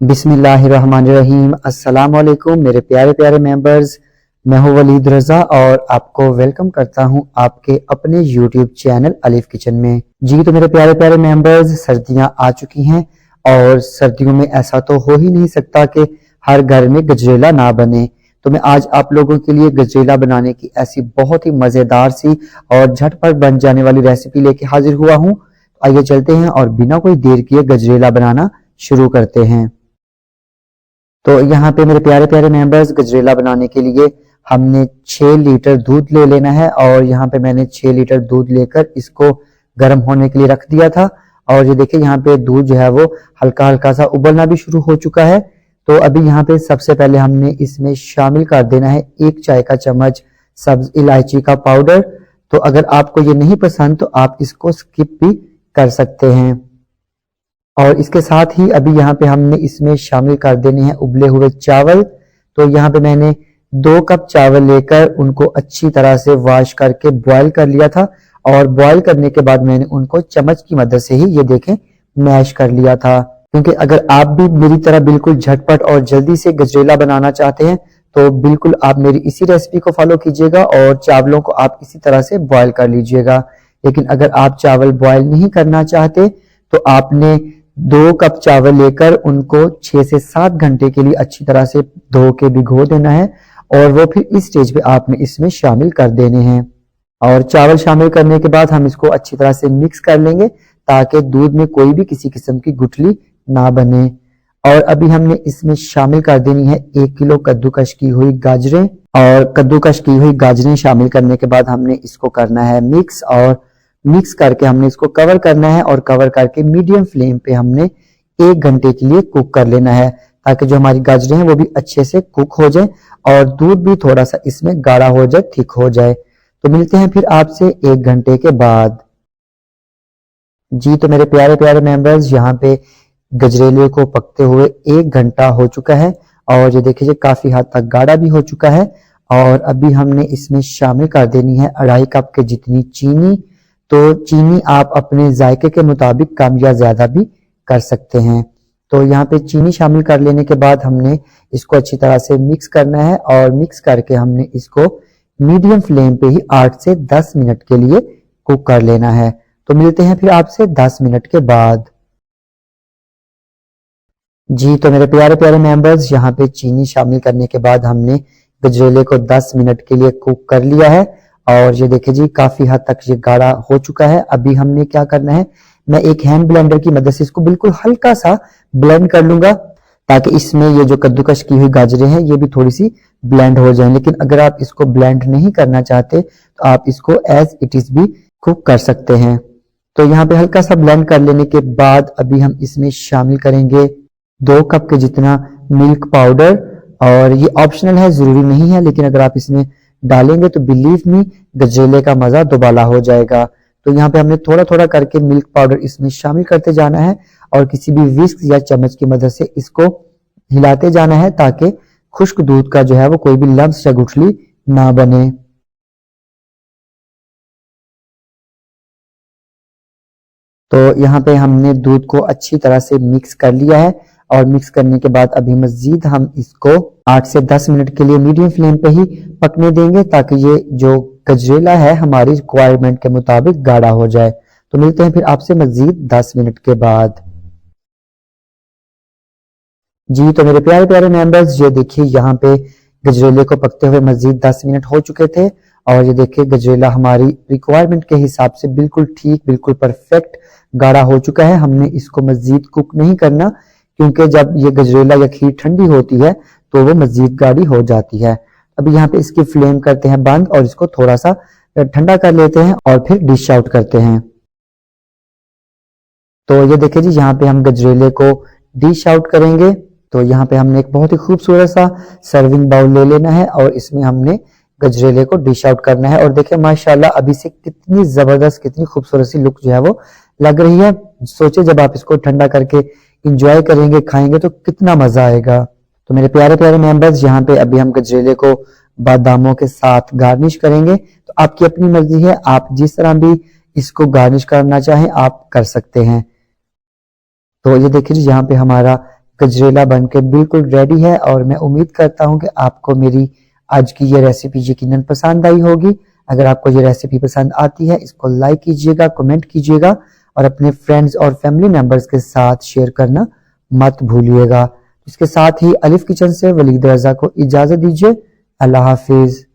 बिस्मिल्लाहिर्रहमानिर्रहीम। अस्सलाम वालेकुम मेरे प्यारे प्यारे मेंबर्स, मैं हूं वलीद रजा और आपको वेलकम करता हूं आपके अपने यूट्यूब चैनल अलीफ किचन में। जी तो मेरे प्यारे प्यारे मेंबर्स, सर्दियां आ चुकी हैं और सर्दियों में ऐसा तो हो ही नहीं सकता कि हर घर में गजरेला ना बने। तो मैं आज आप लोगों के लिए गजरेला बनाने की ऐसी बहुत ही मजेदार सी और झटपट बन जाने वाली रेसिपी लेके हाजिर हुआ हूँ। आइए चलते हैं और बिना कोई देर किए गजरेला बनाना शुरू करते हैं। तो यहाँ पे मेरे प्यारे प्यारे मेंबर्स, गजरेला बनाने के लिए हमने 6 लीटर दूध ले लेना है और यहाँ पे मैंने 6 लीटर दूध लेकर इसको गर्म होने के लिए रख दिया था। और ये देखिए यहाँ पे दूध जो है वो हल्का हल्का सा उबलना भी शुरू हो चुका है। तो अभी यहाँ पे सबसे पहले हमने इसमें शामिल कर देना है 1 चाय का चम्मच सब्ज इलायची का पाउडर। तो अगर आपको ये नहीं पसंद तो आप इसको स्किप भी कर सकते हैं। और इसके साथ ही अभी यहाँ पे हमने इसमें शामिल कर देने हैं उबले हुए चावल। तो यहाँ पे मैंने 2 कप चावल लेकर उनको अच्छी तरह से वॉश करके बॉईल कर लिया था और बॉईल करने के बाद मैंने उनको चम्मच की मदद से ही ये देखें मैश कर लिया था। क्योंकि अगर आप भी मेरी तरह बिल्कुल झटपट और जल्दी से गजरेला बनाना चाहते हैं तो बिल्कुल आप मेरी इसी रेसिपी को फॉलो कीजिएगा और चावलों को आप इसी तरह से बॉईल कर लीजिएगा। लेकिन अगर आप चावल बॉईल नहीं करना चाहते तो आपने 2 कप चावल लेकर उनको 6 से 7 घंटे के लिए अच्छी तरह से धो के भिगो देना है और वो फिर इस स्टेज पे आपने इसमें शामिल कर देने हैं। और चावल शामिल करने के बाद हम इसको अच्छी तरह से मिक्स कर लेंगे ताकि दूध में कोई भी किसी किस्म की गुठली ना बने। और अभी हमने इसमें शामिल कर देनी है 1 किलो कद्दूकश की हुई गाजरें। और कद्दूकश की हुई गाजरें शामिल करने के बाद हमने इसको करना है मिक्स और मिक्स करके हमने इसको कवर करना है और कवर करके मीडियम फ्लेम पे हमने 1 घंटे के लिए कुक कर लेना है ताकि जो हमारी गाजरें हैं वो भी अच्छे से कुक हो जाए और दूध भी थोड़ा सा इसमें गाढ़ा हो जाए, थिक हो जाए। तो मिलते हैं फिर आपसे 1 घंटे के बाद। जी तो मेरे प्यारे प्यारे मेंबर्स, यहाँ पे गजरेले को पकते हुए 1 घंटा हो चुका है और ये देखिए काफी हद तक गाढ़ा भी हो चुका है। और अभी हमने इसमें शामिल कर देनी है 2.5 कप के जितनी चीनी। तो चीनी आप अपने जायके के मुताबिक कम या ज्यादा भी कर सकते हैं। तो यहाँ पे चीनी शामिल कर लेने के बाद हमने इसको अच्छी तरह से मिक्स करना है और मिक्स करके हमने इसको मीडियम फ्लेम पे ही 8 से 10 मिनट के लिए कुक कर लेना है। तो मिलते हैं फिर आपसे 10 मिनट के बाद। जी तो मेरे प्यारे प्यारे मेंबर्स, यहाँ पे चीनी शामिल करने के बाद हमने गजरेले को 10 मिनट के लिए कुक कर लिया है और ये देखिए जी काफी हद तक ये गाढ़ा हो चुका है। अभी हमने क्या करना है, मैं एक हैंड ब्लेंडर की मदद से इसको बिल्कुल हल्का सा ब्लेंड कर लूंगा ताकि इसमें ये जो कद्दूकश की हुई गाजरें हैं ये भी थोड़ी सी ब्लेंड हो जाए। लेकिन अगर आप इसको ब्लेंड नहीं करना चाहते तो आप इसको एज इट इज भी कुक कर सकते हैं। तो यहाँ पे हल्का सा ब्लेंड कर लेने के बाद अभी हम इसमें शामिल करेंगे 2 कप के जितना मिल्क पाउडर। और ये ऑप्शनल है, जरूरी नहीं है, लेकिन अगर आप इसमें डालेंगे तो बिलीव मी गजरेले का मजा दोबाला हो जाएगा। तो यहाँ पे हमने थोड़ा थोड़ा करके मिल्क पाउडर इसमें शामिल करते जाना है और किसी भी विस्क या चम्मच की मदद से इसको हिलाते जाना है ताकि खुश्क दूध का जो है वो कोई भी लम्स या गुठली ना बने। तो यहाँ पे हमने दूध को अच्छी तरह से मिक्स कर लिया है और मिक्स करने के बाद अभी मजीद हम इसको 8 से 10 मिनट के लिए मीडियम फ्लेम पे ही पकने देंगे ताकि ये जो गजरेला है हमारी रिक्वायरमेंट के मुताबिक गाढ़ा हो जाए। तो मिलते हैं फिर आपसे मजीद 10 मिनट के बाद। जी तो मेरे प्यारे प्यारे मेंबर्स, ये देखिए यहाँ पे गजरेले को पकते हुए मजीद 10 मिनट हो चुके थे और ये देखिए गजरेला हमारी रिक्वायरमेंट के हिसाब से बिल्कुल ठीक, बिल्कुल परफेक्ट गाढ़ा हो चुका है। हमने इसको मजीद कुक नहीं करना क्योंकि जब ये गजरेला या खीर ठंडी होती है तो वो मजीद गाढ़ी हो जाती है। अभी यहाँ पे इसकी फ्लेम करते हैं बंद और इसको थोड़ा सा ठंडा कर लेते हैं और फिर डिश आउट करते हैं। तो ये देखिए जी यहाँ पे हम गजरेले को डिश आउट करेंगे। तो यहाँ पे हमने एक बहुत ही खूबसूरत सा सर्विंग बाउल ले लेना है और इसमें हमने गजरेले को डिश आउट करना है। और देखिए माशाल्लाह अभी से कितनी जबरदस्त, कितनी खूबसूरत सी लुक जो है वो लग रही है। सोचे जब आप इसको ठंडा करके इंजॉय करेंगे, खाएंगे तो कितना मजा आएगा। तो मेरे प्यारे प्यारे मेंबर्स, यहाँ पे अभी हम गजरेले को बादामों के साथ गार्निश करेंगे। तो आपकी अपनी मर्जी है, आप जिस तरह भी इसको गार्निश करना चाहें आप कर सकते हैं। तो ये देखिए जी यहाँ पे हमारा गजरेला बनके बिल्कुल रेडी है और मैं उम्मीद करता हूं कि आपको मेरी आज की ये रेसिपी यकीनन पसंद आई होगी। अगर आपको ये रेसिपी पसंद आती है इसको लाइक कीजिएगा, कमेंट कीजिएगा और अपने फ्रेंड्स और फैमिली मेंबर्स के साथ शेयर करना मत भूलिएगा। इसके साथ ही अलिफ किचन से वलीद रजा को इजाजत दीजिए। अल्लाह हाफिज।